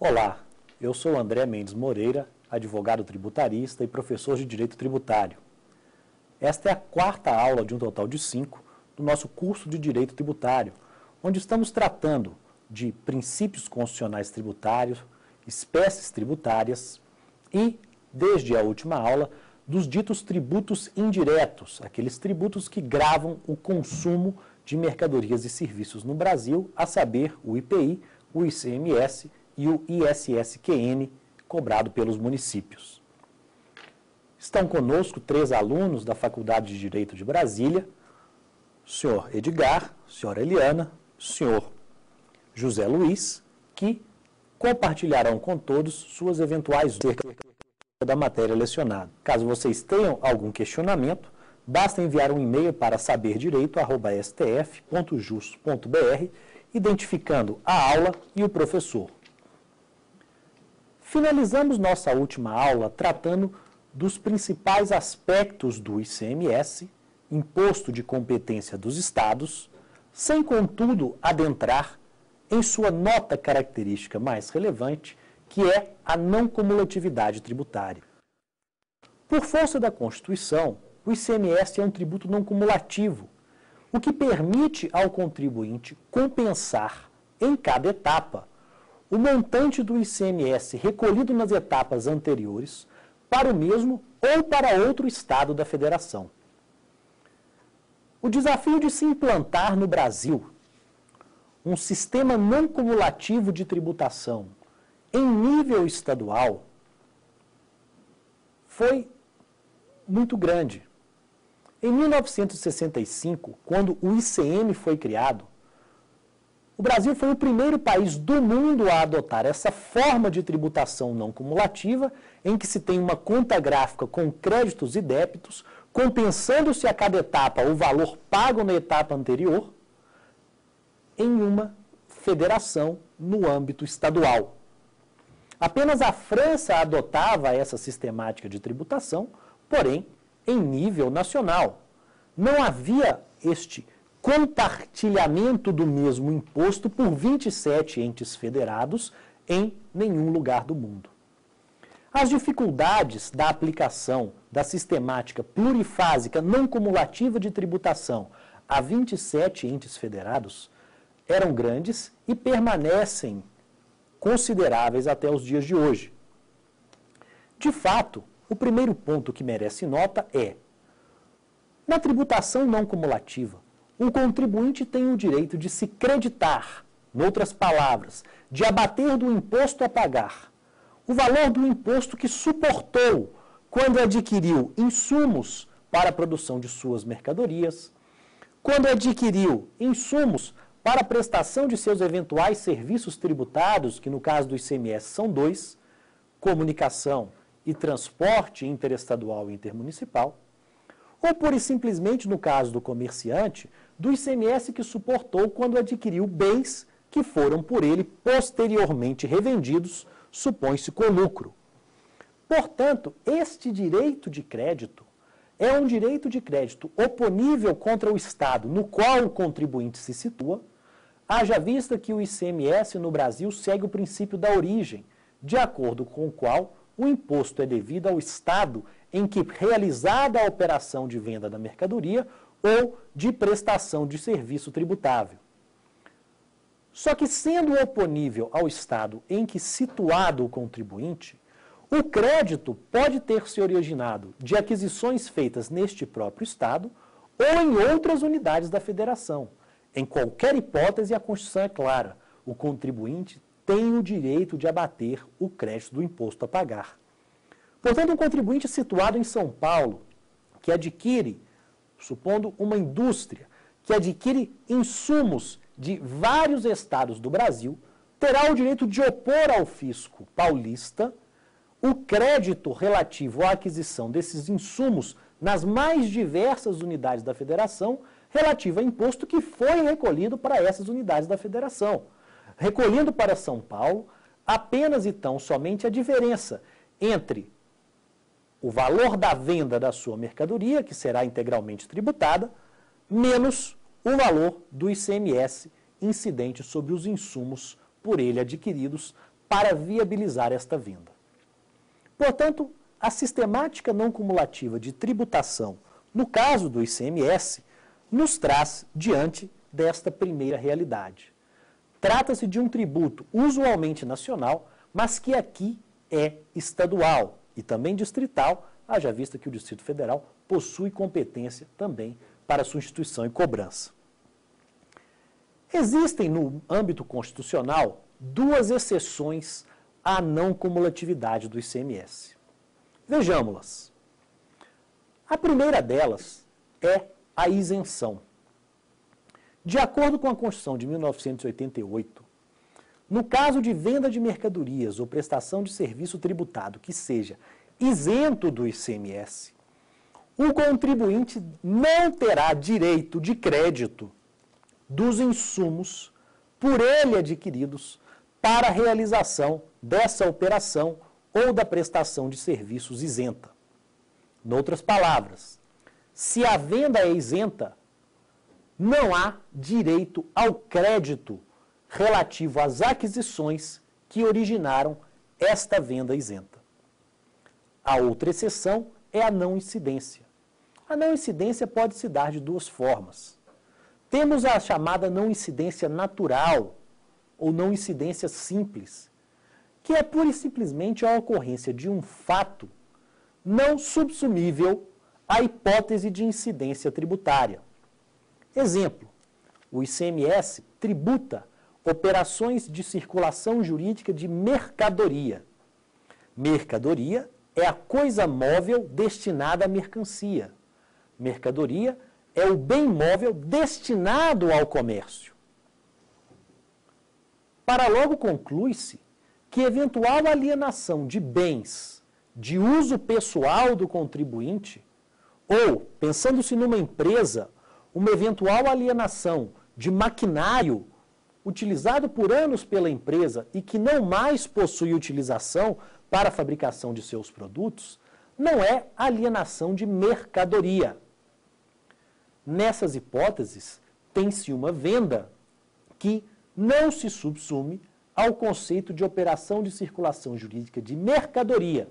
Olá, eu sou André Mendes Moreira, advogado tributarista e professor de Direito Tributário. Esta é a quarta aula de um total de 5 do nosso curso de Direito Tributário, onde estamos tratando de princípios constitucionais tributários, espécies tributárias e, desde a última aula, dos ditos tributos indiretos, aqueles tributos que gravam o consumo de mercadorias e serviços no Brasil, a saber, o IPI, o ICMS e o ISSQN, cobrado pelos municípios. Estão conosco 3 alunos da Faculdade de Direito de Brasília, o senhor Edgar, a senhora Eliana, o senhor José Luiz, que compartilharão com todos suas eventuais dúvidas da matéria lecionada. Caso vocês tenham algum questionamento, basta enviar um e-mail para saberdireito@stf.jus.br, identificando a aula e o professor. Finalizamos nossa última aula tratando dos principais aspectos do ICMS, Imposto de Competência dos Estados, sem, contudo, adentrar em sua nota característica mais relevante, que é a não cumulatividade tributária. Por força da Constituição, o ICMS é um tributo não cumulativo, o que permite ao contribuinte compensar, em cada etapa, o montante do ICMS recolhido nas etapas anteriores para o mesmo ou para outro estado da federação. O desafio de se implantar no Brasil um sistema não cumulativo de tributação em nível estadual foi muito grande. Em 1965, quando o ICM foi criado, o Brasil foi o primeiro país do mundo a adotar essa forma de tributação não cumulativa, em que se tem uma conta gráfica com créditos e débitos, compensando-se a cada etapa o valor pago na etapa anterior, em uma federação no âmbito estadual. Apenas a França adotava essa sistemática de tributação, porém, em nível nacional. Não havia este compartilhamento do mesmo imposto por 27 entes federados em nenhum lugar do mundo. As dificuldades da aplicação da sistemática plurifásica não cumulativa de tributação a 27 entes federados eram grandes e permanecem consideráveis até os dias de hoje. De fato, o primeiro ponto que merece nota é: na tributação não cumulativa, um contribuinte tem o direito de se creditar, noutras palavras, de abater do imposto a pagar, o valor do imposto que suportou quando adquiriu insumos para a produção de suas mercadorias, quando adquiriu insumos para a prestação de seus eventuais serviços tributados, que no caso do ICMS são 2, comunicação e transporte interestadual e intermunicipal, ou pura e simplesmente, no caso do comerciante, do ICMS que suportou quando adquiriu bens que foram por ele posteriormente revendidos, supõe-se com lucro. Portanto, este direito de crédito é um direito de crédito oponível contra o Estado no qual o contribuinte se situa, haja vista que o ICMS no Brasil segue o princípio da origem, de acordo com o qual o imposto é devido ao Estado em que realizada a operação de venda da mercadoria ou de prestação de serviço tributável. Só que, sendo oponível ao Estado em que situado o contribuinte, o crédito pode ter se originado de aquisições feitas neste próprio Estado ou em outras unidades da Federação. Em qualquer hipótese, a Constituição é clara: o contribuinte tem o direito de abater o crédito do imposto a pagar. Portanto, um contribuinte situado em São Paulo, que adquire, supondo uma indústria, que adquire insumos de vários estados do Brasil, terá o direito de opor ao fisco paulista o crédito relativo à aquisição desses insumos nas mais diversas unidades da federação, relativo a imposto que foi recolhido para essas unidades da federação. Recolhendo para São Paulo apenas e tão somente a diferença entre o valor da venda da sua mercadoria, que será integralmente tributada, menos o valor do ICMS incidente sobre os insumos por ele adquiridos para viabilizar esta venda. Portanto, a sistemática não cumulativa de tributação, no caso do ICMS, nos traz diante desta primeira realidade. Trata-se de um tributo usualmente nacional, mas que aqui é estadual e também distrital, haja vista que o Distrito Federal possui competência também para sua instituição e cobrança. Existem no âmbito constitucional duas exceções à não cumulatividade do ICMS. Vejamo-las. A primeira delas é a isenção. De acordo com a Constituição de 1988, no caso de venda de mercadorias ou prestação de serviço tributado que seja isento do ICMS, o contribuinte não terá direito de crédito dos insumos por ele adquiridos para a realização dessa operação ou da prestação de serviços isenta. Noutras palavras, se a venda é isenta, não há direito ao crédito relativo às aquisições que originaram esta venda isenta. A outra exceção é a não incidência. A não incidência pode se dar de duas formas. Temos a chamada não incidência natural ou não incidência simples, que é pura e simplesmente a ocorrência de um fato não subsumível à hipótese de incidência tributária. Exemplo, o ICMS tributa operações de circulação jurídica de mercadoria. Mercadoria é a coisa móvel destinada à mercancia. Mercadoria é o bem móvel destinado ao comércio. Para logo conclui-se que eventual alienação de bens de uso pessoal do contribuinte, ou, pensando-se numa empresa, uma eventual alienação de maquinário utilizado por anos pela empresa e que não mais possui utilização para a fabricação de seus produtos, não é alienação de mercadoria. Nessas hipóteses, tem-se uma venda que não se subsume ao conceito de operação de circulação jurídica de mercadoria,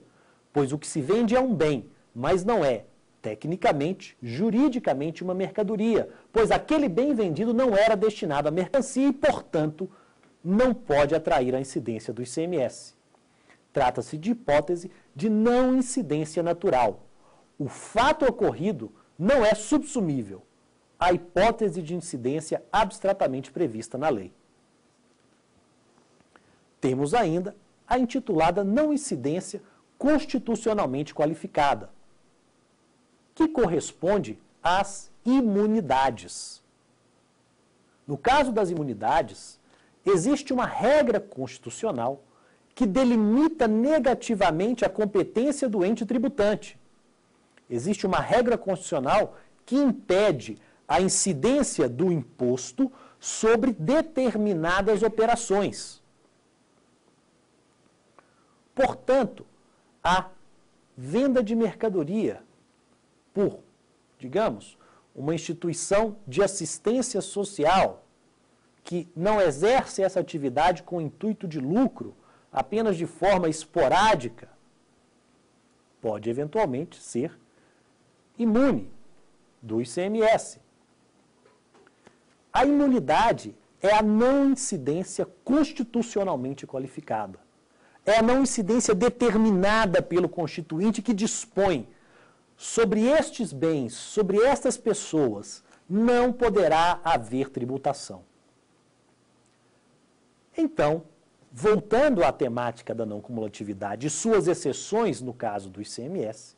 pois o que se vende é um bem, mas não é, tecnicamente, juridicamente, uma mercadoria, pois aquele bem vendido não era destinado à mercancia e, portanto, não pode atrair a incidência do ICMS. Trata-se de hipótese de não incidência natural. O fato ocorrido não é subsumível à hipótese de incidência abstratamente prevista na lei. Temos ainda a intitulada não incidência constitucionalmente qualificada, que corresponde às imunidades. No caso das imunidades, existe uma regra constitucional que delimita negativamente a competência do ente tributante. Existe uma regra constitucional que impede a incidência do imposto sobre determinadas operações. Portanto, a venda de mercadoria por, digamos, uma instituição de assistência social que não exerce essa atividade com intuito de lucro, apenas de forma esporádica, pode eventualmente ser imune do ICMS. A imunidade é a não incidência constitucionalmente qualificada. É a não incidência determinada pelo constituinte que dispõe sobre estes bens, sobre estas pessoas, não poderá haver tributação. Então, voltando à temática da não cumulatividade e suas exceções no caso do ICMS,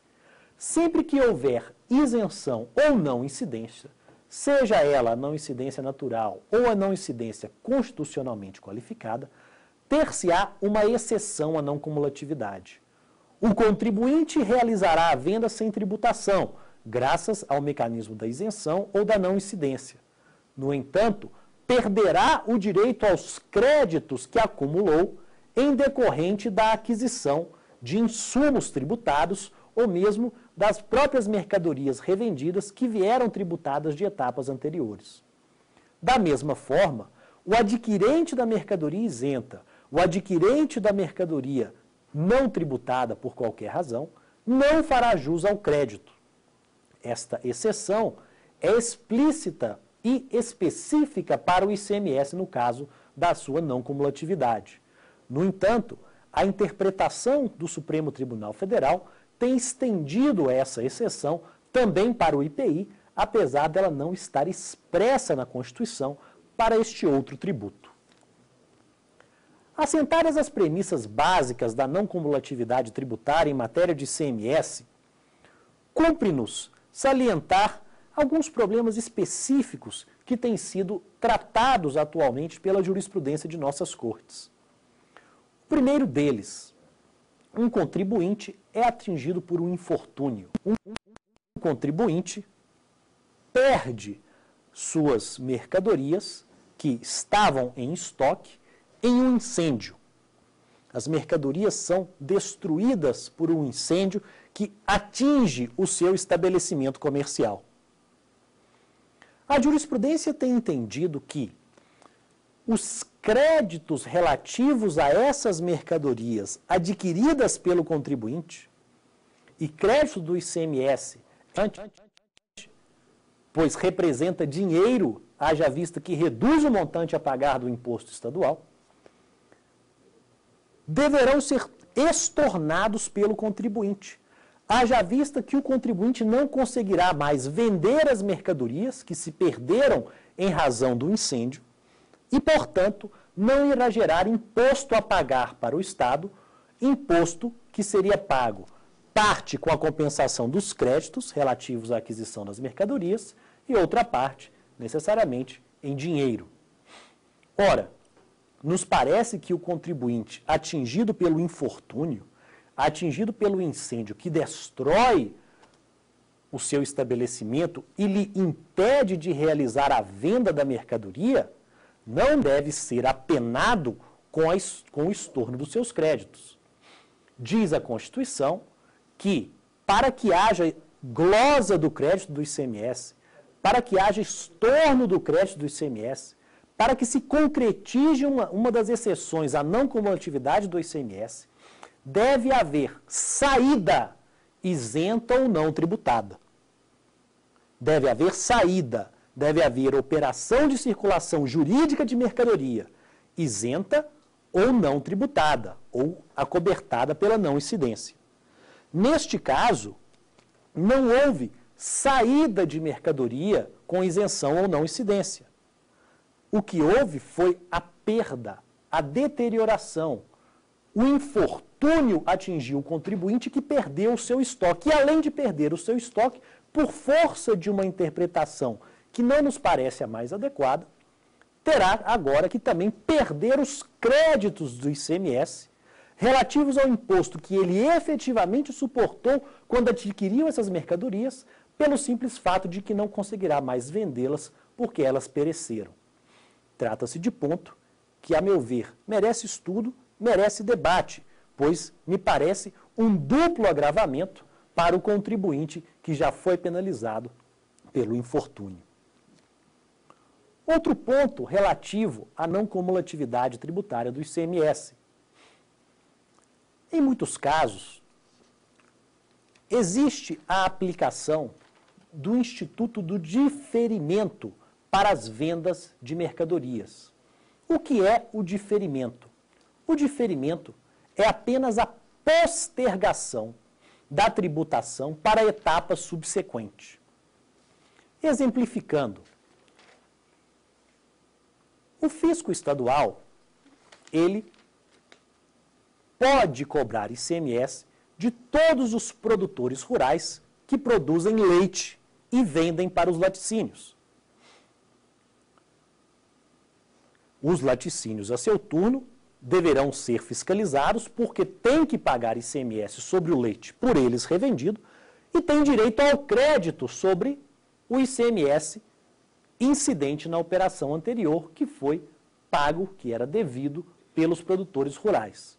sempre que houver isenção ou não incidência, seja ela a não incidência natural ou a não incidência constitucionalmente qualificada, ter-se-á uma exceção à não cumulatividade. O contribuinte realizará a venda sem tributação, graças ao mecanismo da isenção ou da não incidência. No entanto, perderá o direito aos créditos que acumulou em decorrente da aquisição de insumos tributados ou mesmo das próprias mercadorias revendidas que vieram tributadas de etapas anteriores. Da mesma forma, o adquirente da mercadoria isenta o adquirente da mercadoria não tributada por qualquer razão não fará jus ao crédito. Esta exceção é explícita e específica para o ICMS no caso da sua não cumulatividade. No entanto, a interpretação do Supremo Tribunal Federal tem estendido essa exceção também para o IPI, apesar dela não estar expressa na Constituição para este outro tributo. Assentadas as premissas básicas da não cumulatividade tributária em matéria de ICMS, cumpre-nos salientar alguns problemas específicos que têm sido tratados atualmente pela jurisprudência de nossas cortes. O primeiro deles, um contribuinte é atingido por um infortúnio. Um contribuinte perde suas mercadorias que estavam em estoque em um incêndio. As mercadorias são destruídas por um incêndio que atinge o seu estabelecimento comercial. A jurisprudência tem entendido que os créditos relativos a essas mercadorias adquiridas pelo contribuinte e crédito do ICMS, pois representa dinheiro, haja vista que reduz o montante a pagar do imposto estadual, deverão ser estornados pelo contribuinte, haja vista que o contribuinte não conseguirá mais vender as mercadorias que se perderam em razão do incêndio e, portanto, não irá gerar imposto a pagar para o Estado, imposto que seria pago parte com a compensação dos créditos relativos à aquisição das mercadorias e outra parte, necessariamente, em dinheiro. Ora, nos parece que o contribuinte atingido pelo infortúnio, atingido pelo incêndio que destrói o seu estabelecimento e lhe impede de realizar a venda da mercadoria, não deve ser apenado com o estorno dos seus créditos. Diz a Constituição que, para que haja glosa do crédito do ICMS, para que haja estorno do crédito do ICMS, para que se concretize uma das exceções à não cumulatividade do ICMS, deve haver saída isenta ou não tributada. Deve haver saída, deve haver operação de circulação jurídica de mercadoria isenta ou não tributada, ou acobertada pela não incidência. Neste caso, não houve saída de mercadoria com isenção ou não incidência. O que houve foi a perda, a deterioração. O infortúnio atingiu o contribuinte que perdeu o seu estoque. E além de perder o seu estoque, por força de uma interpretação que não nos parece a mais adequada, terá agora que também perder os créditos do ICMS relativos ao imposto que ele efetivamente suportou quando adquiriu essas mercadorias, pelo simples fato de que não conseguirá mais vendê-las porque elas pereceram. Trata-se de ponto que, a meu ver, merece estudo, merece debate, pois me parece um duplo agravamento para o contribuinte que já foi penalizado pelo infortúnio. Outro ponto relativo à não cumulatividade tributária do ICMS. Em muitos casos, existe a aplicação do Instituto do Diferimento para as vendas de mercadorias. O que é o diferimento? O diferimento é apenas a postergação da tributação para a etapa subsequente. Exemplificando, o fisco estadual, ele pode cobrar ICMS de todos os produtores rurais que produzem leite e vendem para os laticínios. Os laticínios, a seu turno, deverão ser fiscalizados porque têm que pagar ICMS sobre o leite por eles revendido e têm direito ao crédito sobre o ICMS incidente na operação anterior que foi pago, que era devido pelos produtores rurais.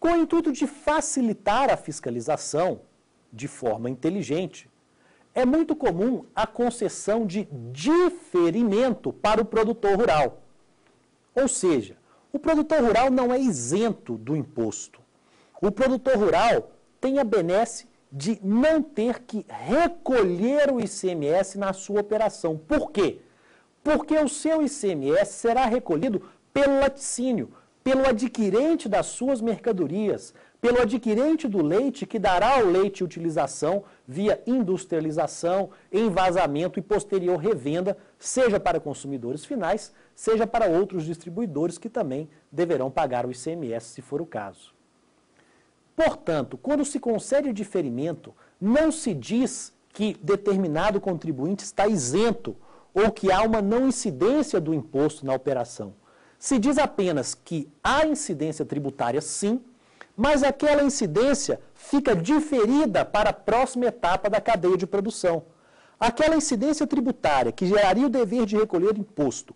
Com o intuito de facilitar a fiscalização de forma inteligente, é muito comum a concessão de diferimento para o produtor rural. Ou seja, O produtor rural não é isento do imposto. O produtor rural tem a benesse de não ter que recolher o ICMS na sua operação. Por quê? Porque o seu ICMS será recolhido pelo laticínio, pelo adquirente das suas mercadorias, pelo adquirente do leite que dará ao leite utilização via industrialização, envasamento e posterior revenda, seja para consumidores finais, seja para outros distribuidores que também deverão pagar o ICMS, se for o caso. Portanto, quando se concede diferimento, não se diz que determinado contribuinte está isento ou que há uma não incidência do imposto na operação. Se diz apenas que há incidência tributária, sim, mas aquela incidência fica diferida para a próxima etapa da cadeia de produção. Aquela incidência tributária que geraria o dever de recolher imposto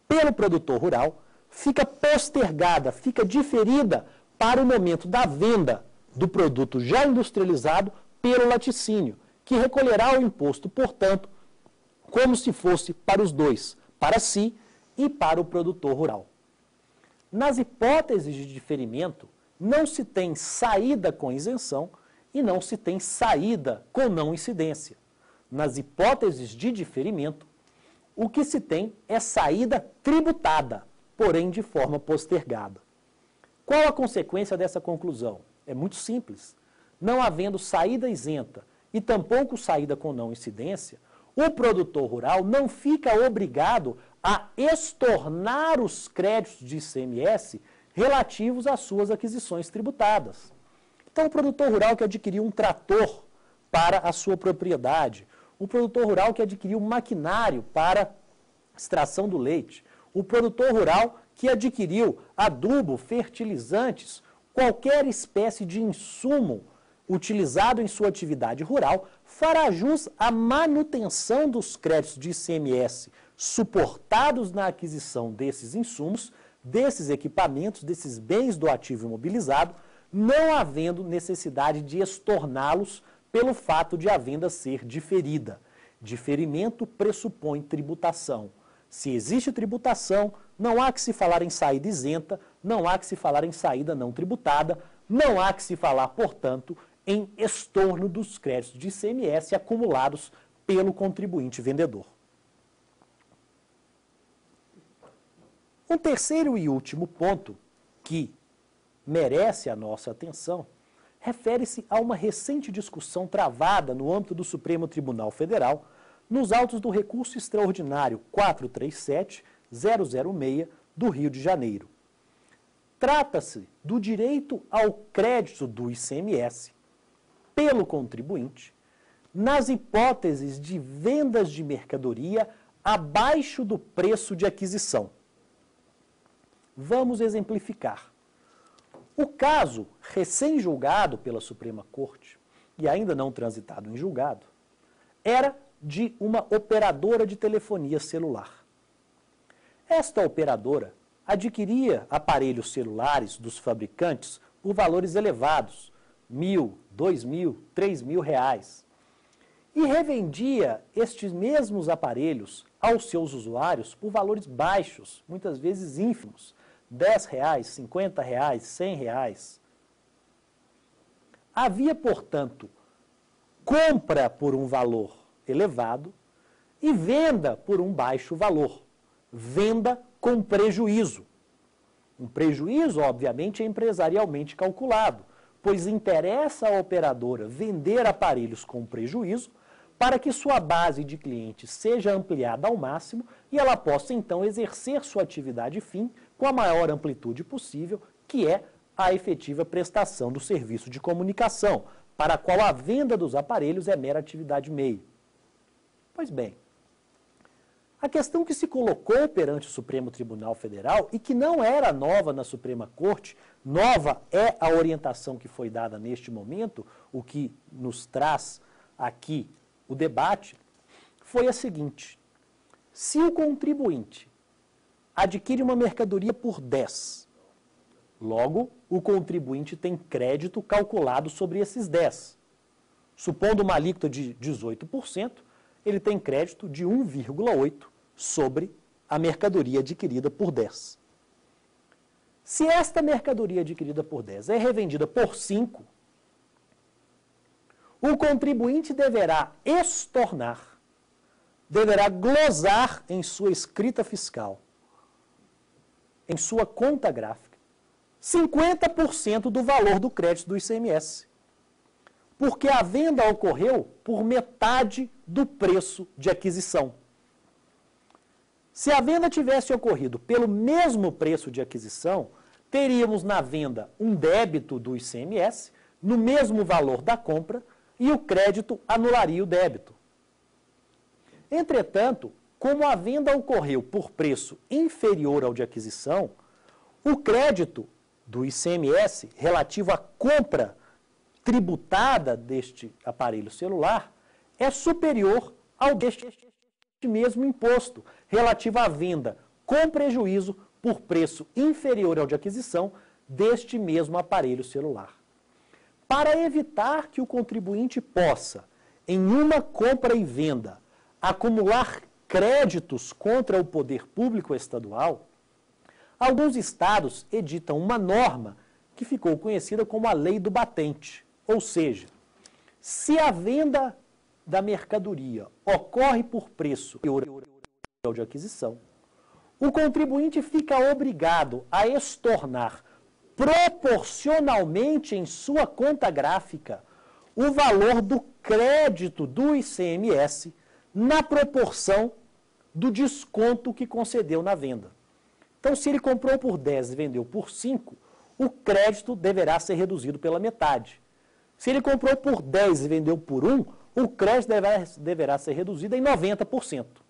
pelo produtor rural fica postergada, fica diferida para o momento da venda do produto já industrializado pelo laticínio, que recolherá o imposto, portanto, como se fosse para os dois, para si e para o produtor rural. Nas hipóteses de diferimento, não se tem saída com isenção e não se tem saída com não incidência. Nas hipóteses de diferimento, o que se tem é saída tributada, porém de forma postergada. Qual a consequência dessa conclusão? É muito simples. Não havendo saída isenta e tampouco saída com não incidência, o produtor rural não fica obrigado a estornar os créditos de ICMS relativos às suas aquisições tributadas. Então, o produtor rural que adquiriu um trator para a sua propriedade, o produtor rural que adquiriu um maquinário para extração do leite, o produtor rural que adquiriu adubo, fertilizantes, qualquer espécie de insumo utilizado em sua atividade rural, fará jus à manutenção dos créditos de ICMS suportados na aquisição desses insumos, desses equipamentos, desses bens do ativo imobilizado, não havendo necessidade de estorná-los pelo fato de a venda ser diferida. Diferimento pressupõe tributação. Se existe tributação, não há que se falar em saída isenta, não há que se falar em saída não tributada, não há que se falar, portanto, em estorno dos créditos de ICMS acumulados pelo contribuinte vendedor. Um terceiro e último ponto que merece a nossa atenção refere-se a uma recente discussão travada no âmbito do Supremo Tribunal Federal nos autos do recurso extraordinário 437-006 do Rio de Janeiro. Trata-se do direito ao crédito do ICMS pelo contribuinte nas hipóteses de vendas de mercadoria abaixo do preço de aquisição. Vamos exemplificar. O caso recém-julgado pela Suprema Corte, e ainda não transitado em julgado, era de uma operadora de telefonia celular. Esta operadora adquiria aparelhos celulares dos fabricantes por valores elevados, R$1.000, R$2.000, R$3.000, e revendia estes mesmos aparelhos aos seus usuários por valores baixos, muitas vezes ínfimos, R$10, R$50, R$100. Havia, portanto, compra por um valor elevado e venda por um baixo valor. Venda com prejuízo. Um prejuízo, obviamente, é empresarialmente calculado, pois interessa à operadora vender aparelhos com prejuízo para que sua base de clientes seja ampliada ao máximo e ela possa, então, exercer sua atividade fim com a maior amplitude possível, que é a efetiva prestação do serviço de comunicação, para a qual a venda dos aparelhos é mera atividade meio. Pois bem, a questão que se colocou perante o Supremo Tribunal Federal e que não era nova na Suprema Corte, nova é a orientação que foi dada neste momento, o que nos traz aqui o debate, foi a seguinte: se o contribuinte adquire uma mercadoria por 10, logo o contribuinte tem crédito calculado sobre esses 10. Supondo uma alíquota de 18%, ele tem crédito de 1,8% sobre a mercadoria adquirida por 10. Se esta mercadoria adquirida por 10 é revendida por 5, o contribuinte deverá estornar, deverá glosar em sua escrita fiscal, em sua conta gráfica, 50% do valor do crédito do ICMS, porque a venda ocorreu por metade do preço de aquisição. Se a venda tivesse ocorrido pelo mesmo preço de aquisição, teríamos na venda um débito do ICMS no mesmo valor da compra e o crédito anularia o débito. Entretanto, como a venda ocorreu por preço inferior ao de aquisição, o crédito do ICMS relativo à compra tributada deste aparelho celular é superior ao deste mesmo imposto relativo à venda com prejuízo por preço inferior ao de aquisição deste mesmo aparelho celular. Para evitar que o contribuinte possa, em uma compra e venda, acumular créditos contra o poder público estadual, alguns estados editam uma norma que ficou conhecida como a Lei do Batente. Ou seja, se a venda da mercadoria ocorre por preço inferior ao de aquisição, o contribuinte fica obrigado a estornar proporcionalmente em sua conta gráfica o valor do crédito do ICMS na proporção do desconto que concedeu na venda. Então, se ele comprou por 10 e vendeu por 5, o crédito deverá ser reduzido pela metade. Se ele comprou por 10 e vendeu por 1, o crédito deverá ser reduzido em 90%.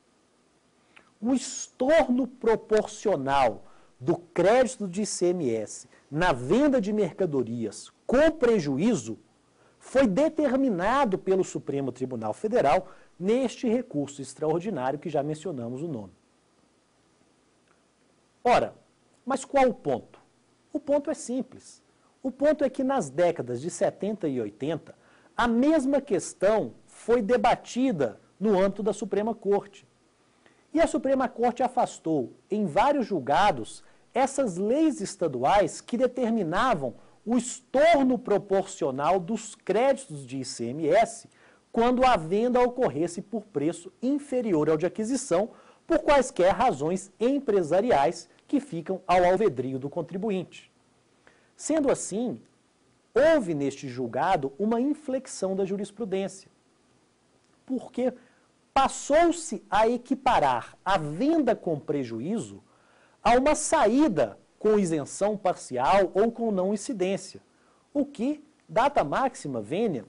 O estorno proporcional do crédito de ICMS na venda de mercadorias com prejuízo foi determinado pelo Supremo Tribunal Federal neste recurso extraordinário que já mencionamos o nome. Ora, mas qual o ponto? O ponto é simples. O ponto é que nas décadas de 70 e 80, a mesma questão foi debatida no âmbito da Suprema Corte. E a Suprema Corte afastou, em vários julgados, essas leis estaduais que determinavam o estorno proporcional dos créditos de ICMS quando a venda ocorresse por preço inferior ao de aquisição, por quaisquer razões empresariais que ficam ao alvedrio do contribuinte. Sendo assim, houve neste julgado uma inflexão da jurisprudência, porque passou-se a equiparar a venda com prejuízo a uma saída com isenção parcial ou com não incidência, o que, data máxima vênia,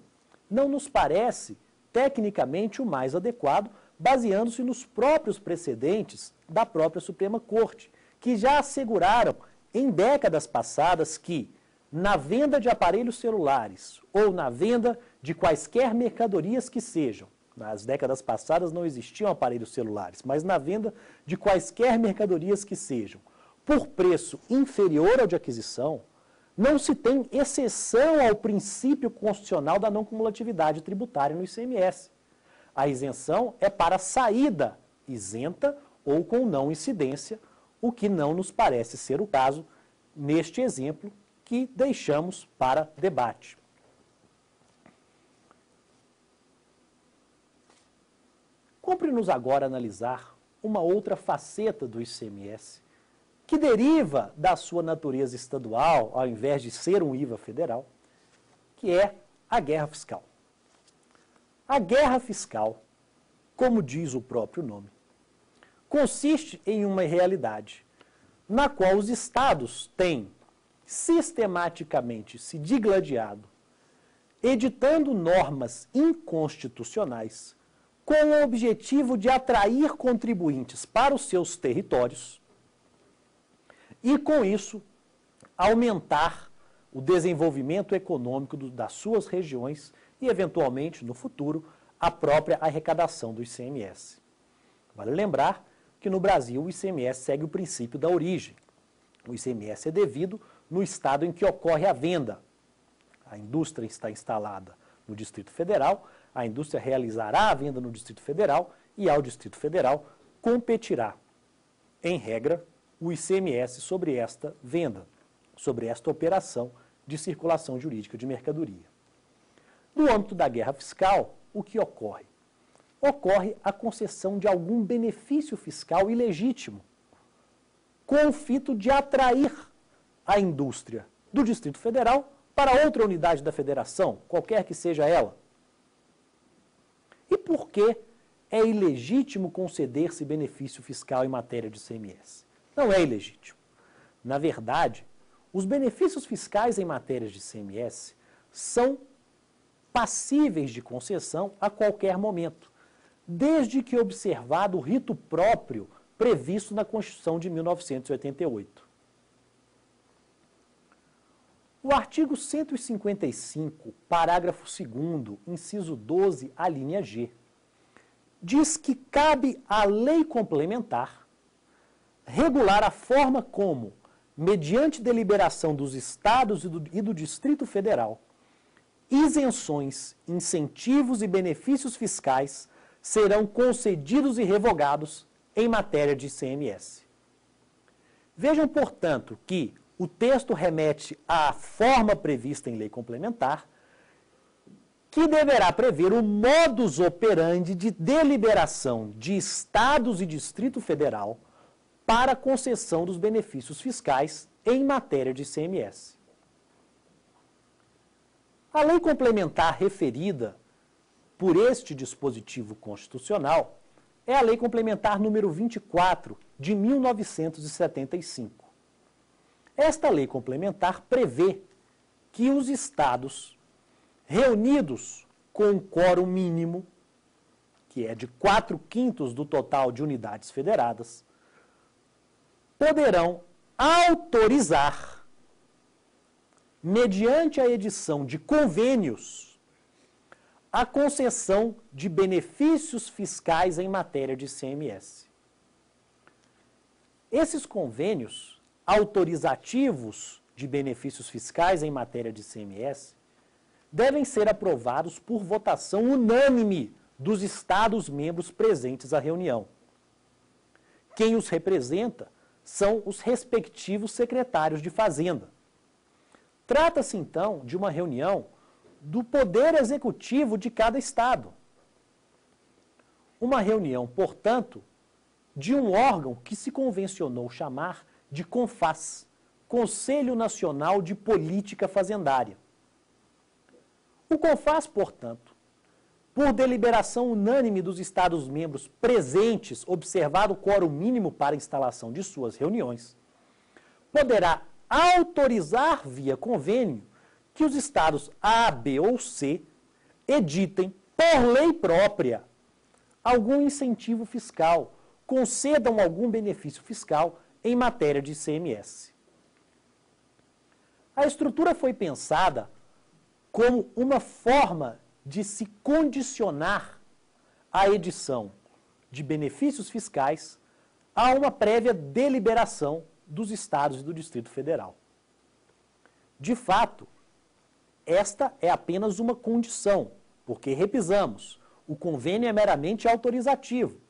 não nos parece tecnicamente o mais adequado, baseando-se nos próprios precedentes da própria Suprema Corte, que já asseguraram em décadas passadas que, na venda de aparelhos celulares ou na venda de quaisquer mercadorias que sejam, nas décadas passadas não existiam aparelhos celulares, mas na venda de quaisquer mercadorias que sejam, por preço inferior ao de aquisição, não se tem exceção ao princípio constitucional da não cumulatividade tributária no ICMS. A isenção é para saída isenta ou com não incidência, o que não nos parece ser o caso neste exemplo que deixamos para debate. Cumpre-nos agora analisar uma outra faceta do ICMS, que deriva da sua natureza estadual, ao invés de ser um IVA federal, que é a guerra fiscal. A guerra fiscal, como diz o próprio nome, consiste em uma realidade na qual os estados têm sistematicamente se digladiado, editando normas inconstitucionais com o objetivo de atrair contribuintes para os seus territórios e, com isso, aumentar o desenvolvimento econômico das suas regiões e, eventualmente, no futuro, a própria arrecadação do ICMS. Vale lembrar que no Brasil o ICMS segue o princípio da origem. O ICMS é devido no estado em que ocorre a venda. A indústria está instalada no Distrito Federal, a indústria realizará a venda no Distrito Federal e ao Distrito Federal competirá, em regra, o ICMS sobre esta venda. sobre esta operação de circulação jurídica de mercadoria. No âmbito da guerra fiscal, o que ocorre? Ocorre a concessão de algum benefício fiscal ilegítimo, com o fito de atrair a indústria do Distrito Federal para outra unidade da Federação, qualquer que seja ela. E por que é ilegítimo conceder-se benefício fiscal em matéria de ICMS? Não é ilegítimo. Na verdade, os benefícios fiscais em matéria de ICMS são passíveis de concessão a qualquer momento, desde que observado o rito próprio previsto na Constituição de 1988. O artigo 155, parágrafo 2º, inciso 12, a linha G, diz que cabe à lei complementar regular a forma como, mediante deliberação dos Estados e do Distrito Federal, isenções, incentivos e benefícios fiscais serão concedidos e revogados em matéria de ICMS. Vejam, portanto, que o texto remete à forma prevista em lei complementar, que deverá prever o modus operandi de deliberação de Estados e Distrito Federal para concessão dos benefícios fiscais em matéria de ICMS. A lei complementar referida por este dispositivo constitucional é a Lei Complementar número 24, de 1975. Esta lei complementar prevê que os estados reunidos com um quórum mínimo, que é de 4/5 do total de unidades federadas, poderão autorizar, mediante a edição de convênios, a concessão de benefícios fiscais em matéria de ICMS. Esses convênios autorizativos de benefícios fiscais em matéria de ICMS devem ser aprovados por votação unânime dos Estados-membros presentes à reunião. Quem os representa são os respectivos secretários de Fazenda. Trata-se, então, de uma reunião do Poder Executivo de cada Estado. Uma reunião, portanto, de um órgão que se convencionou chamar de CONFAZ, Conselho Nacional de Política Fazendária. O CONFAZ, portanto, por deliberação unânime dos Estados-membros presentes, observado o quórum mínimo para a instalação de suas reuniões, poderá autorizar via convênio que os estados A, B ou C editem, por lei própria, algum incentivo fiscal, concedam algum benefício fiscal em matéria de ICMS. A estrutura foi pensada como uma forma de se condicionar a edição de benefícios fiscais a uma prévia deliberação dos estados e do Distrito Federal. De fato, esta é apenas uma condição, porque, repisamos, o convênio é meramente autorizativo.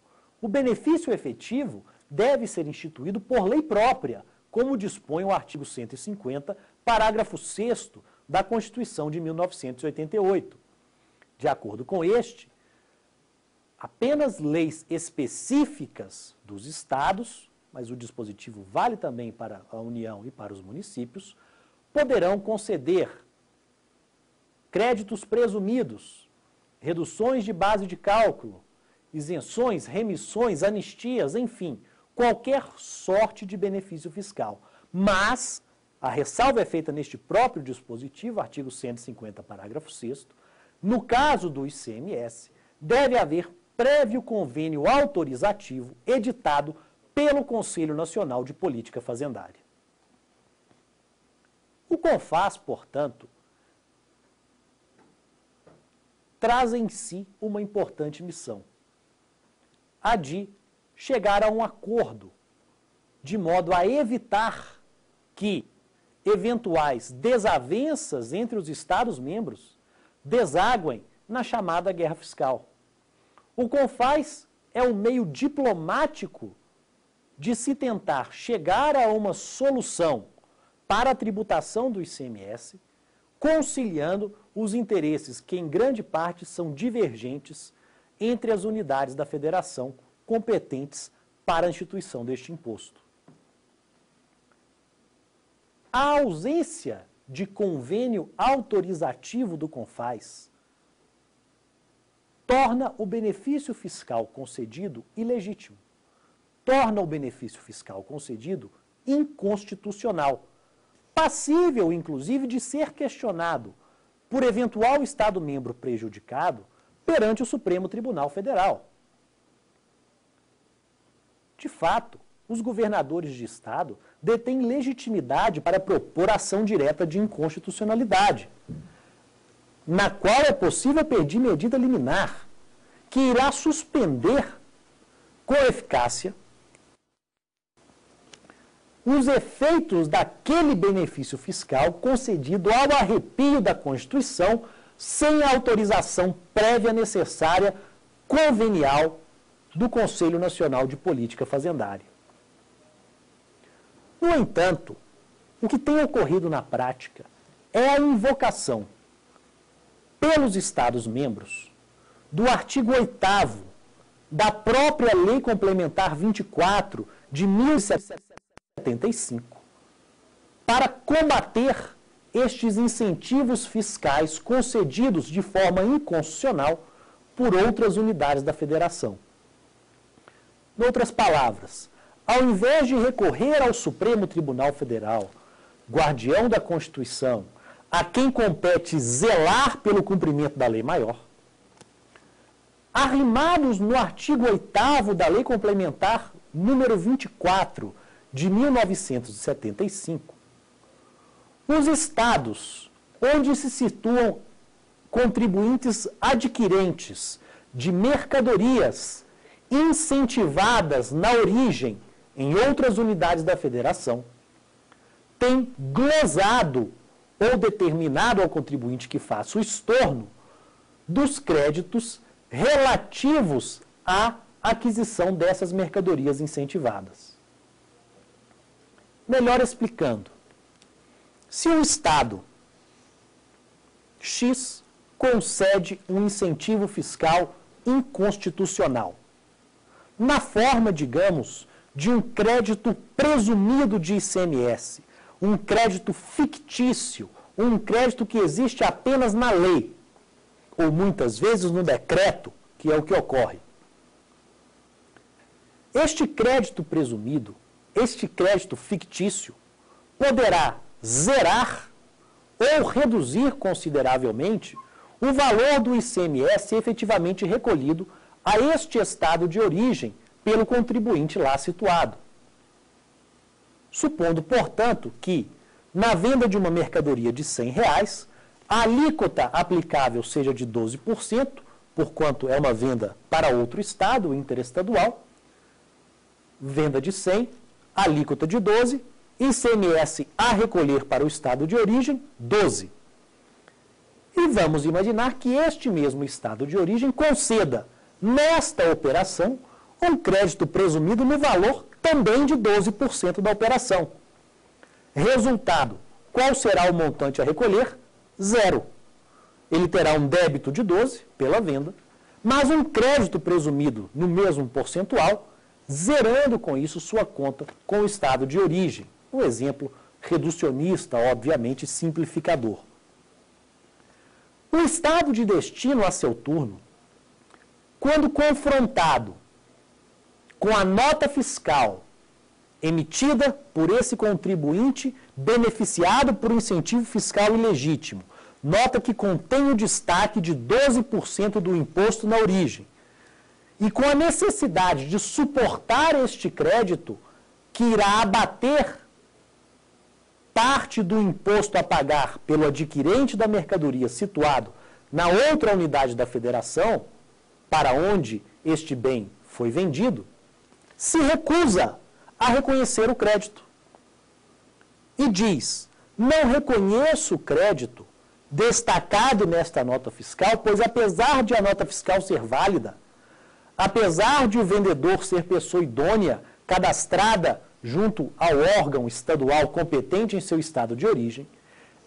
O benefício efetivo deve ser instituído por lei própria, como dispõe o artigo 150, parágrafo 6º da Constituição de 1988. De acordo com este, apenas leis específicas dos estados, mas o dispositivo vale também para a União e para os municípios, poderão conceder créditos presumidos, reduções de base de cálculo, isenções, remissões, anistias, enfim, qualquer sorte de benefício fiscal. Mas a ressalva é feita neste próprio dispositivo, artigo 150, parágrafo 6º, no caso do ICMS, deve haver prévio convênio autorizativo editado pelo Conselho Nacional de Política Fazendária. O CONFAZ, portanto, traz em si uma importante missão, a de chegar a um acordo, de modo a evitar que eventuais desavenças entre os Estados-membros desaguem na chamada guerra fiscal. O CONFAZ é um meio diplomático de se tentar chegar a uma solução para a tributação do ICMS, conciliando os interesses que, em grande parte, são divergentes entre as unidades da federação competentes para a instituição deste imposto. A ausência de convênio autorizativo do CONFAS torna o benefício fiscal concedido ilegítimo, torna o benefício fiscal concedido inconstitucional, passível, inclusive, de ser questionado por eventual Estado-membro prejudicado perante o Supremo Tribunal Federal. De fato, os governadores de Estado detêm legitimidade para propor ação direta de inconstitucionalidade, na qual é possível pedir medida liminar, que irá suspender com eficácia os efeitos daquele benefício fiscal concedido ao arrepio da Constituição sem a autorização prévia necessária convenial do Conselho Nacional de Política Fazendária. No entanto, o que tem ocorrido na prática é a invocação pelos Estados-membros do artigo 8º da própria Lei Complementar 24 de 1775 para combater estes incentivos fiscais concedidos de forma inconstitucional por outras unidades da Federação. Em outras palavras, ao invés de recorrer ao Supremo Tribunal Federal, guardião da Constituição, a quem compete zelar pelo cumprimento da lei maior, arrimados no artigo 8º da Lei Complementar número 24 de 1975, os estados onde se situam contribuintes adquirentes de mercadorias incentivadas na origem em outras unidades da federação, têm glosado ou determinado ao contribuinte que faça o estorno dos créditos relativos à aquisição dessas mercadorias incentivadas. Melhor explicando, se o Estado X concede um incentivo fiscal inconstitucional, na forma, digamos, de um crédito presumido de ICMS, um crédito fictício, um crédito que existe apenas na lei, ou muitas vezes no decreto, que é o que ocorre. Este crédito presumido, este crédito fictício, poderá zerar ou reduzir consideravelmente o valor do ICMS efetivamente recolhido a este estado de origem pelo contribuinte lá situado. Supondo, portanto, que, na venda de uma mercadoria de R$100, a alíquota aplicável seja de 12%, porquanto é uma venda para outro estado, interestadual, venda de 100, alíquota de 12%, ICMS a recolher para o estado de origem, 12%. E vamos imaginar que este mesmo estado de origem conceda, nesta operação, um crédito presumido no valor também de 12% da operação. Resultado, qual será o montante a recolher? 0. Ele terá um débito de 12 pela venda, mas um crédito presumido no mesmo percentual, zerando com isso sua conta com o estado de origem. Um exemplo reducionista, obviamente simplificador. O estado de destino, a seu turno, quando confrontado com a nota fiscal emitida por esse contribuinte beneficiado por um incentivo fiscal ilegítimo, nota que contém o destaque de 12% do imposto na origem, e com a necessidade de suportar este crédito que irá abater parte do imposto a pagar pelo adquirente da mercadoria situado na outra unidade da federação, para onde este bem foi vendido, se recusa a reconhecer o crédito. E diz, não reconheço o crédito destacado nesta nota fiscal, pois apesar de a nota fiscal ser válida, apesar de o vendedor ser pessoa idônea, cadastrada junto ao órgão estadual competente em seu estado de origem,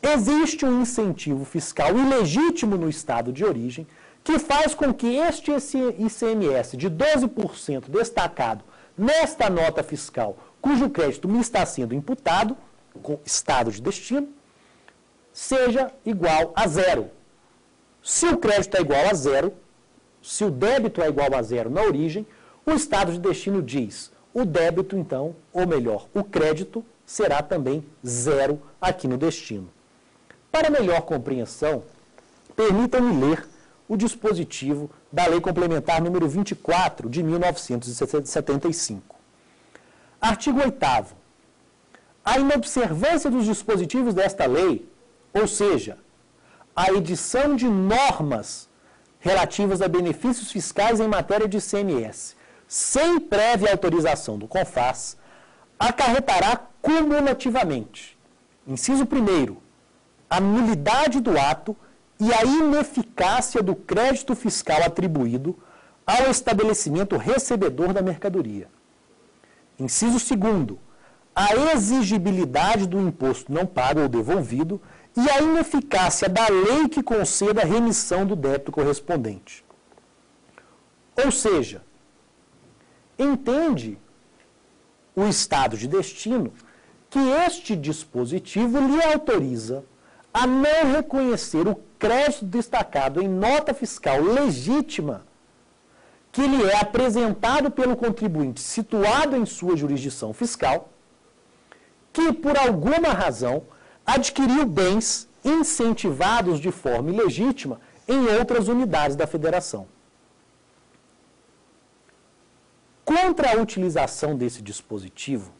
existe um incentivo fiscal ilegítimo no estado de origem que faz com que este ICMS de 12% destacado nesta nota fiscal, cujo crédito me está sendo imputado, com estado de destino, seja igual a zero. Se o crédito é igual a zero, se o débito é igual a zero na origem, o estado de destino diz, o débito então, ou melhor, o crédito será também zero aqui no destino. Para melhor compreensão, permitam-me ler o dispositivo da Lei Complementar número 24 de 1975. Artigo 8º. A inobservância dos dispositivos desta lei, ou seja, a edição de normas relativas a benefícios fiscais em matéria de ICMS, sem prévia autorização do CONFAS, acarretará cumulativamente, inciso 1º, a nulidade do ato e a ineficácia do crédito fiscal atribuído ao estabelecimento recebedor da mercadoria. Inciso 2º, a exigibilidade do imposto não pago ou devolvido e a ineficácia da lei que conceda a remissão do débito correspondente. Ou seja, entende o estado de destino que este dispositivo lhe autoriza a não reconhecer o crédito destacado em nota fiscal legítima que lhe é apresentado pelo contribuinte situado em sua jurisdição fiscal, que por alguma razão adquiriu bens incentivados de forma ilegítima em outras unidades da federação. Contra a utilização desse dispositivo,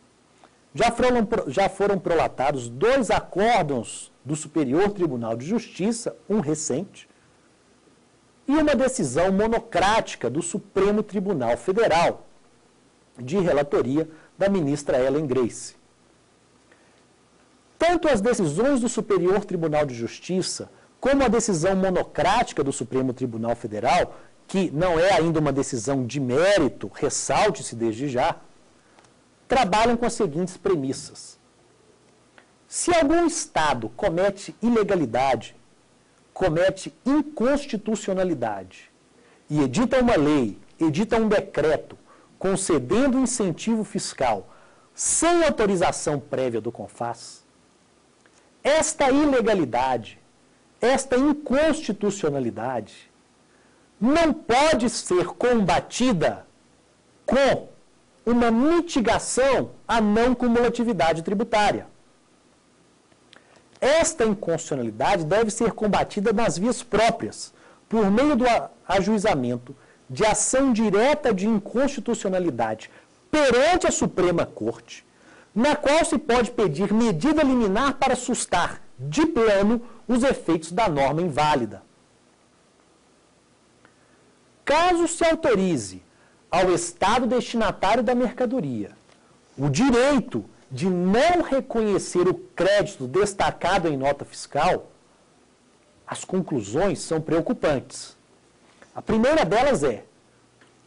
já foram prolatados 2 acórdãos do Superior Tribunal de Justiça, um recente, e uma decisão monocrática do Supremo Tribunal Federal, de relatoria da ministra Ellen Grace. Tanto as decisões do Superior Tribunal de Justiça, como a decisão monocrática do Supremo Tribunal Federal, que não é ainda uma decisão de mérito, ressalte-se desde já, trabalham com as seguintes premissas. Se algum Estado comete ilegalidade, comete inconstitucionalidade e edita uma lei, edita um decreto concedendo incentivo fiscal sem autorização prévia do CONFAS, esta ilegalidade, esta inconstitucionalidade não pode ser combatida com uma mitigação à não cumulatividade tributária. Esta inconstitucionalidade deve ser combatida nas vias próprias, por meio do ajuizamento de ação direta de inconstitucionalidade perante a Suprema Corte, na qual se pode pedir medida liminar para sustar, de plano, os efeitos da norma inválida. Caso se autorize ao Estado destinatário da mercadoria o direito de não reconhecer o crédito destacado em nota fiscal, as conclusões são preocupantes. A primeira delas é: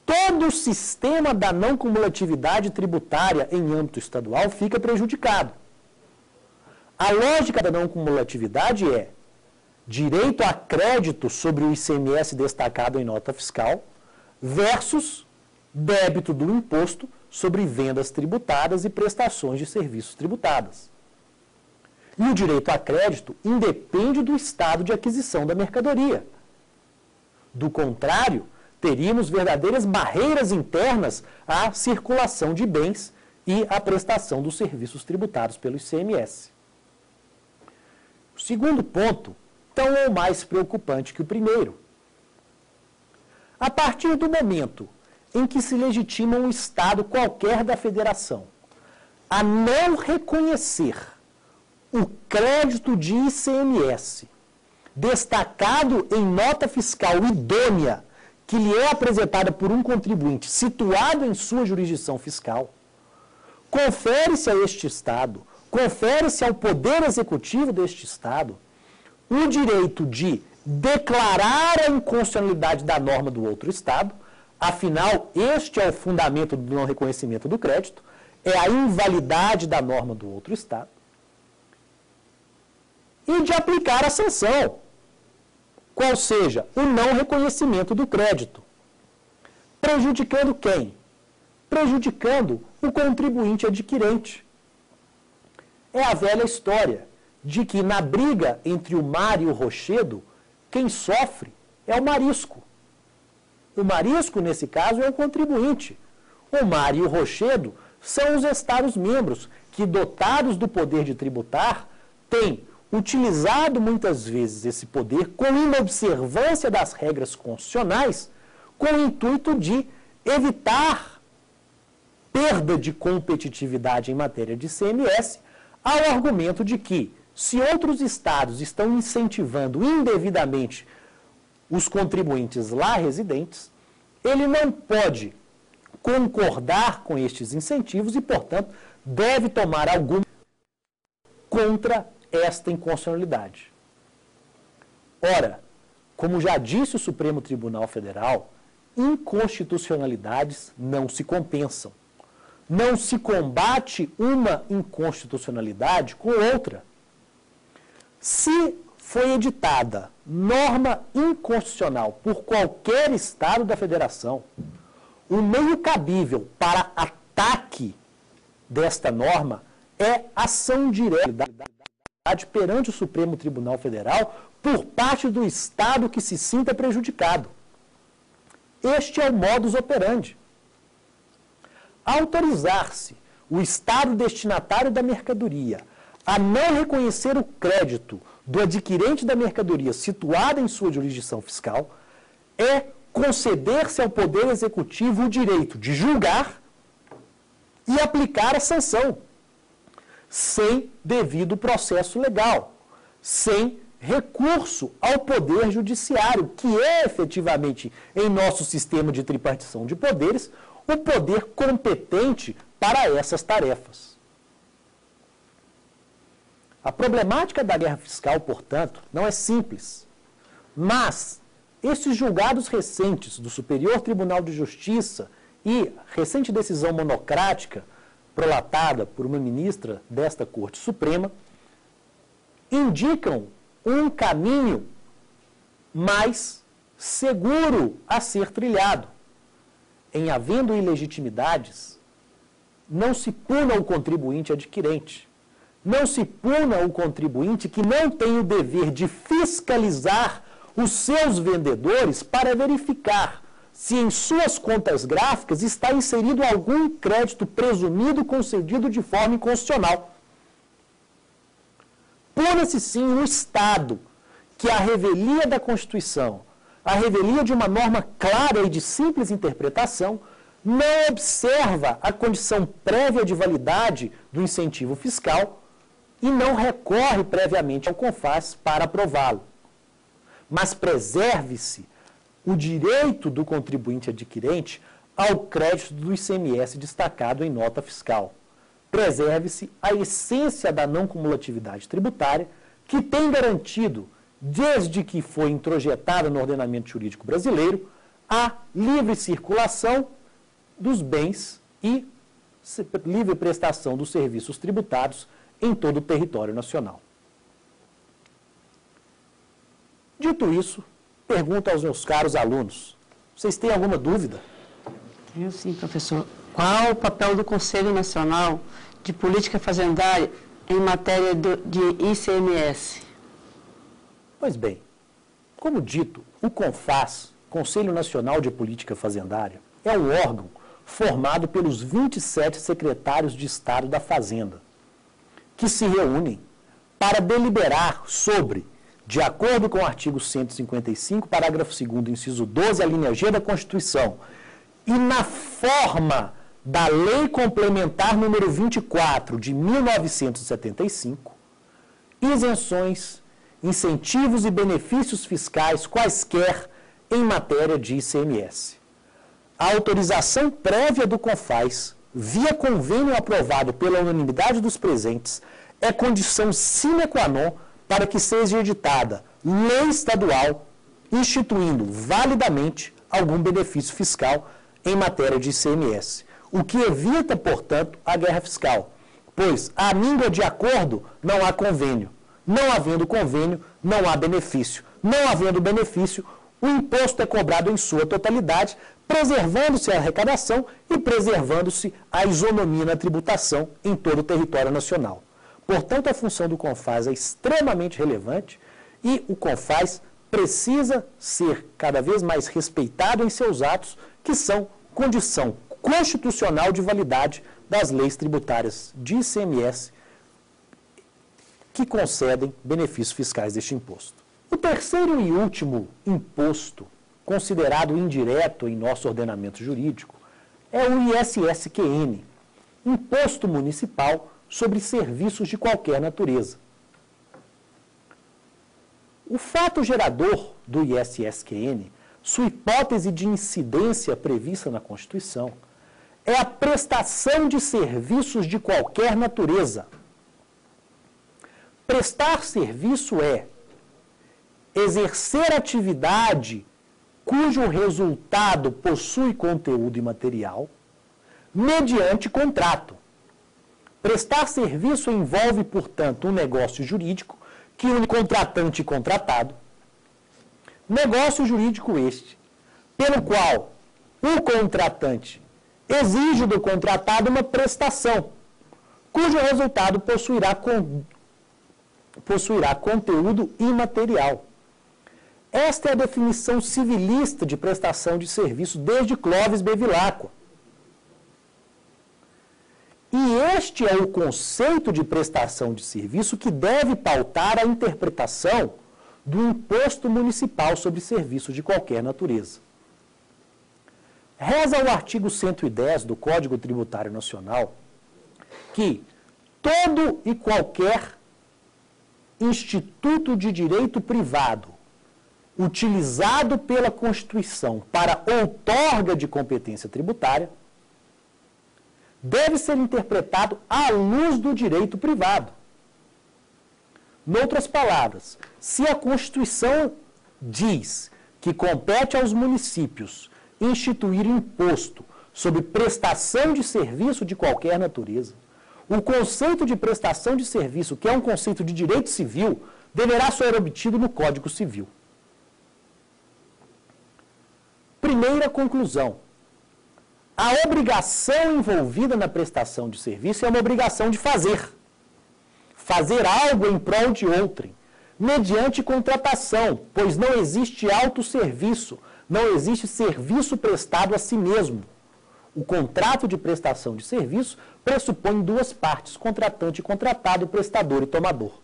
todo o sistema da não cumulatividade tributária em âmbito estadual fica prejudicado. A lógica da não cumulatividade é direito a crédito sobre o ICMS destacado em nota fiscal versus débito do imposto sobre vendas tributadas e prestações de serviços tributadas. E o direito a crédito independe do estado de aquisição da mercadoria. Do contrário, teríamos verdadeiras barreiras internas à circulação de bens e à prestação dos serviços tributados pelo ICMS. O segundo ponto, tão ou mais preocupante que o primeiro. A partir do momento em que se legitima um Estado qualquer da Federação a não reconhecer o crédito de ICMS destacado em nota fiscal idônea que lhe é apresentada por um contribuinte situado em sua jurisdição fiscal, confere-se a este Estado, confere-se ao Poder Executivo deste Estado o direito de declarar a inconstitucionalidade da norma do outro Estado. Afinal, este é o fundamento do não reconhecimento do crédito. é a invalidade da norma do outro Estado, e de aplicar a sanção, qual seja o não reconhecimento do crédito. Prejudicando quem? Prejudicando o contribuinte adquirente. É a velha história de que na briga entre o mar e o rochedo, quem sofre é o marisco. O marisco, nesse caso, é o contribuinte. O mar e o rochedo são os Estados-membros que, dotados do poder de tributar, têm utilizado muitas vezes esse poder com inobservância das regras constitucionais, com o intuito de evitar perda de competitividade em matéria de ICMS, ao argumento de que, se outros estados estão incentivando indevidamente os contribuintes lá residentes, ele não pode concordar com estes incentivos e, portanto, deve tomar alguma contra esta inconstitucionalidade. Ora, como já disse o Supremo Tribunal Federal, inconstitucionalidades não se compensam. Não se combate uma inconstitucionalidade com outra. Se foi editada norma inconstitucional por qualquer Estado da Federação, o meio cabível para ataque desta norma é ação direta perante o Supremo Tribunal Federal por parte do Estado que se sinta prejudicado. Este é o modus operandi. Autorizar-se o Estado destinatário da mercadoria a não reconhecer o crédito do adquirente da mercadoria situada em sua jurisdição fiscal é conceder-se ao Poder Executivo o direito de julgar e aplicar a sanção, sem devido processo legal, sem recurso ao Poder Judiciário, que é efetivamente, em nosso sistema de tripartição de poderes, o poder competente para essas tarefas. A problemática da guerra fiscal, portanto, não é simples, mas esses julgados recentes do Superior Tribunal de Justiça e recente decisão monocrática prolatada por uma ministra desta Corte Suprema indicam um caminho mais seguro a ser trilhado. Em havendo ilegitimidades, não se puna o contribuinte adquirente. Não se puna o contribuinte que não tem o dever de fiscalizar os seus vendedores para verificar se em suas contas gráficas está inserido algum crédito presumido concedido de forma inconstitucional. Puna-se sim o Estado que, à revelia da Constituição, à revelia de uma norma clara e de simples interpretação, não observa a condição prévia de validade do incentivo fiscal e não recorre previamente ao CONFAS para aprová-lo. Mas preserve-se o direito do contribuinte adquirente ao crédito do ICMS destacado em nota fiscal. Preserve-se a essência da não cumulatividade tributária, que tem garantido, desde que foi introjetada no ordenamento jurídico brasileiro, a livre circulação dos bens e livre prestação dos serviços tributários em todo o território nacional. Dito isso, pergunto aos meus caros alunos, vocês têm alguma dúvida? Eu sim, professor. Qual o papel do Conselho Nacional de Política Fazendária em matéria de ICMS? Pois bem, como dito, o CONFAS, Conselho Nacional de Política Fazendária, é um órgão formado pelos 27 secretários de Estado da Fazenda, que se reúnem para deliberar sobre, de acordo com o artigo 155, parágrafo 2º, inciso 12, a linha G da Constituição, e na forma da Lei Complementar número 24 de 1975, isenções, incentivos e benefícios fiscais quaisquer em matéria de ICMS. A autorização prévia do CONFAS, via convênio aprovado pela unanimidade dos presentes, é condição sine qua non para que seja editada lei estadual instituindo validamente algum benefício fiscal em matéria de ICMS. o que evita, portanto, a guerra fiscal, pois a míngua de acordo não há convênio. Não havendo convênio, não há benefício. Não havendo benefício, o imposto é cobrado em sua totalidade, preservando-se a arrecadação e preservando-se a isonomia na tributação em todo o território nacional. Portanto, a função do CONFAS é extremamente relevante e o CONFAS precisa ser cada vez mais respeitado em seus atos, que são condição constitucional de validade das leis tributárias de ICMS que concedem benefícios fiscais deste imposto. O terceiro e último imposto, considerado indireto em nosso ordenamento jurídico, é o ISSQN, Imposto Municipal sobre Serviços de Qualquer Natureza. O fato gerador do ISSQN, sua hipótese de incidência prevista na Constituição, é a prestação de serviços de qualquer natureza. Prestar serviço é exercer atividade cujo resultado possui conteúdo imaterial, mediante contrato. Prestar serviço envolve, portanto, um negócio jurídico que une contratante e contratado. Negócio jurídico este, pelo qual o contratante exige do contratado uma prestação, cujo resultado possuirá conteúdo imaterial. Esta é a definição civilista de prestação de serviço desde Clovis Bevilacqua. E este é o conceito de prestação de serviço que deve pautar a interpretação do imposto municipal sobre serviços de qualquer natureza. Reza o artigo 110 do Código Tributário Nacional que todo e qualquer instituto de direito privado utilizado pela Constituição para outorga de competência tributária deve ser interpretado à luz do direito privado. Noutras palavras, se a Constituição diz que compete aos municípios instituir imposto sobre prestação de serviço de qualquer natureza, o conceito de prestação de serviço, que é um conceito de direito civil, deverá ser obtido no Código Civil. Primeira conclusão. A obrigação envolvida na prestação de serviço é uma obrigação de fazer. Fazer algo em prol de outrem, mediante contratação, pois não existe autosserviço, não existe serviço prestado a si mesmo. O contrato de prestação de serviço pressupõe duas partes, contratante e contratado, prestador e tomador.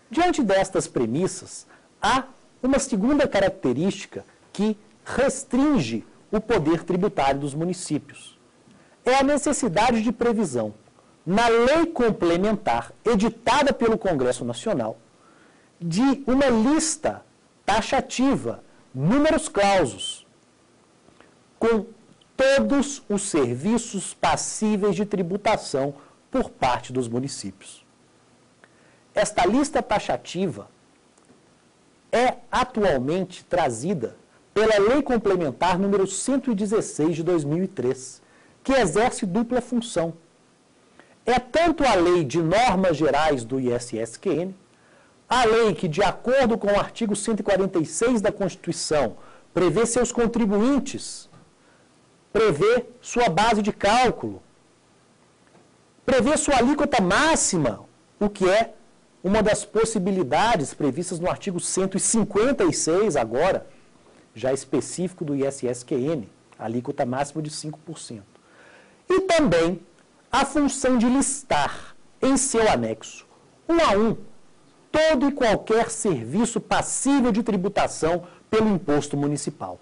Diante destas premissas, há uma segunda característica que restringe o poder tributário dos municípios. É a necessidade de previsão, na lei complementar editada pelo Congresso Nacional, de uma lista taxativa, números clausos, com todos os serviços passíveis de tributação por parte dos municípios. Esta lista taxativa é atualmente trazida pela Lei Complementar número 116 de 2003, que exerce dupla função. É tanto a lei de normas gerais do ISSQN, a lei que, de acordo com o artigo 146 da Constituição, prevê seus contribuintes, prevê sua base de cálculo, prevê sua alíquota máxima, o que é uma das possibilidades previstas no artigo 156 agora, já específico do ISSQN, alíquota máxima de 5%. E também a função de listar em seu anexo, um a um, todo e qualquer serviço passível de tributação pelo imposto municipal.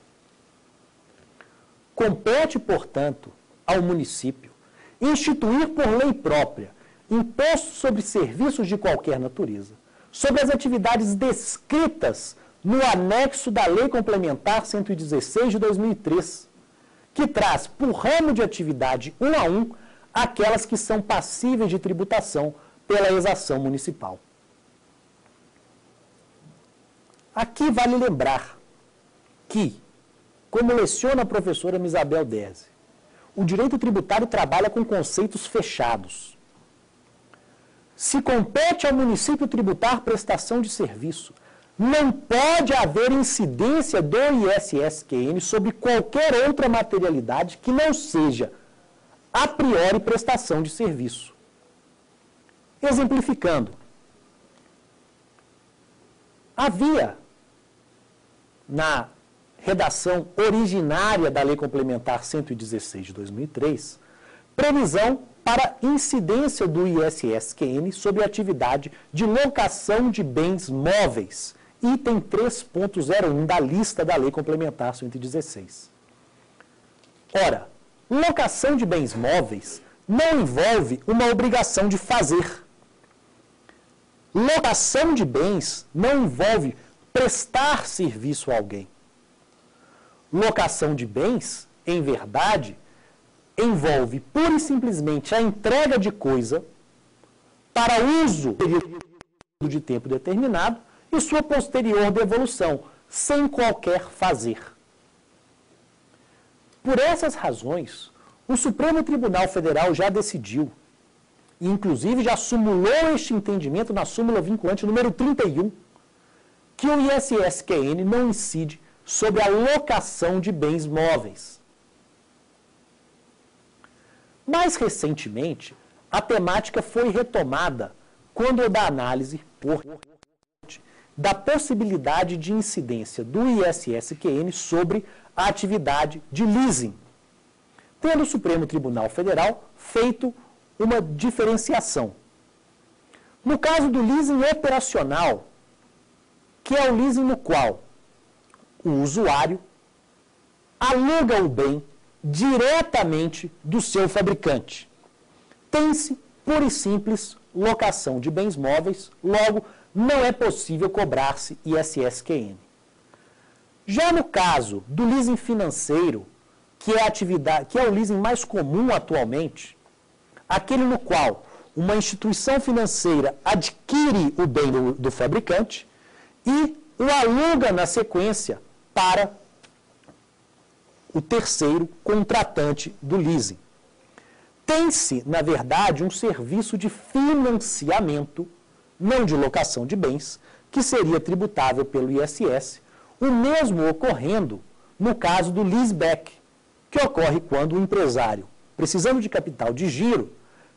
Compete, portanto, ao município instituir por lei própria imposto sobre serviços de qualquer natureza, sobre as atividades descritas no anexo da Lei Complementar 116 de 2003, que traz por ramo de atividade um a um aquelas que são passíveis de tributação pela exação municipal. Aqui vale lembrar que, como leciona a professora Misabel Derzi, o direito tributário trabalha com conceitos fechados. Se compete ao município tributar prestação de serviço, não pode haver incidência do ISS-QN sobre qualquer outra materialidade que não seja, a priori, prestação de serviço. Exemplificando, havia, na redação originária da Lei Complementar 116 de 2003, previsão para incidência do ISS-QN sobre a atividade de locação de bens móveis, item 3.01 da lista da Lei Complementar 116. Ora, locação de bens móveis não envolve uma obrigação de fazer. Locação de bens não envolve prestar serviço a alguém. Locação de bens, em verdade, envolve pura e simplesmente a entrega de coisa para uso de tempo determinado e sua posterior devolução, sem qualquer fazer. Por essas razões, o Supremo Tribunal Federal já decidiu, e inclusive já sumulou este entendimento na súmula vinculante número 31, que o ISS-QN não incide sobre a locação de bens móveis. Mais recentemente, a temática foi retomada quando da análise da possibilidade de incidência do ISS-QN sobre a atividade de leasing, tendo o Supremo Tribunal Federal feito uma diferenciação. No caso do leasing operacional, que é o leasing no qual o usuário aluga o bem diretamente do seu fabricante. Tem-se, pura e simples, locação de bens móveis, logo, não é possível cobrar-se ISS-QN. Já no caso do leasing financeiro, que é o leasing mais comum atualmente, aquele no qual uma instituição financeira adquire o bem do fabricante e o aluga na sequência para o terceiro contratante do leasing. Tem-se, na verdade, um serviço de financiamento, não de locação de bens, que seria tributável pelo ISS, o mesmo ocorrendo no caso do leaseback, que ocorre quando o empresário, precisando de capital de giro,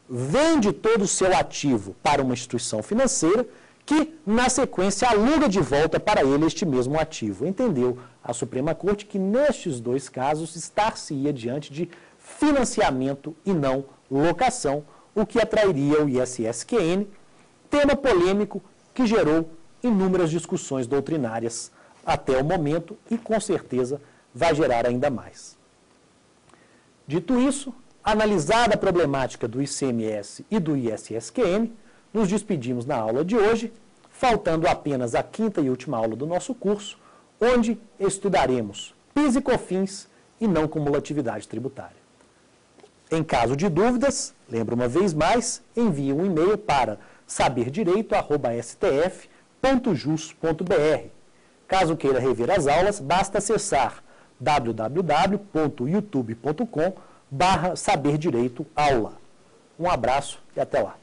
vende todo o seu ativo para uma instituição financeira que, na sequência, aluga de volta para ele este mesmo ativo. Entendeu a Suprema Corte que, nestes dois casos, estar-se-ia diante de financiamento e não locação, o que atrairia o ISS-QN, tema polêmico que gerou inúmeras discussões doutrinárias até o momento e, com certeza, vai gerar ainda mais. Dito isso, analisada a problemática do ICMS e do ISS-QN, nos despedimos na aula de hoje, faltando apenas a quinta e última aula do nosso curso, onde estudaremos PIS e COFINS e não cumulatividade tributária. Em caso de dúvidas, lembro uma vez mais, envie um e-mail para saberdireito@stf.jus.br. Caso queira rever as aulas, basta acessar www.youtube.com/saberdireitoaula. Um abraço e até lá.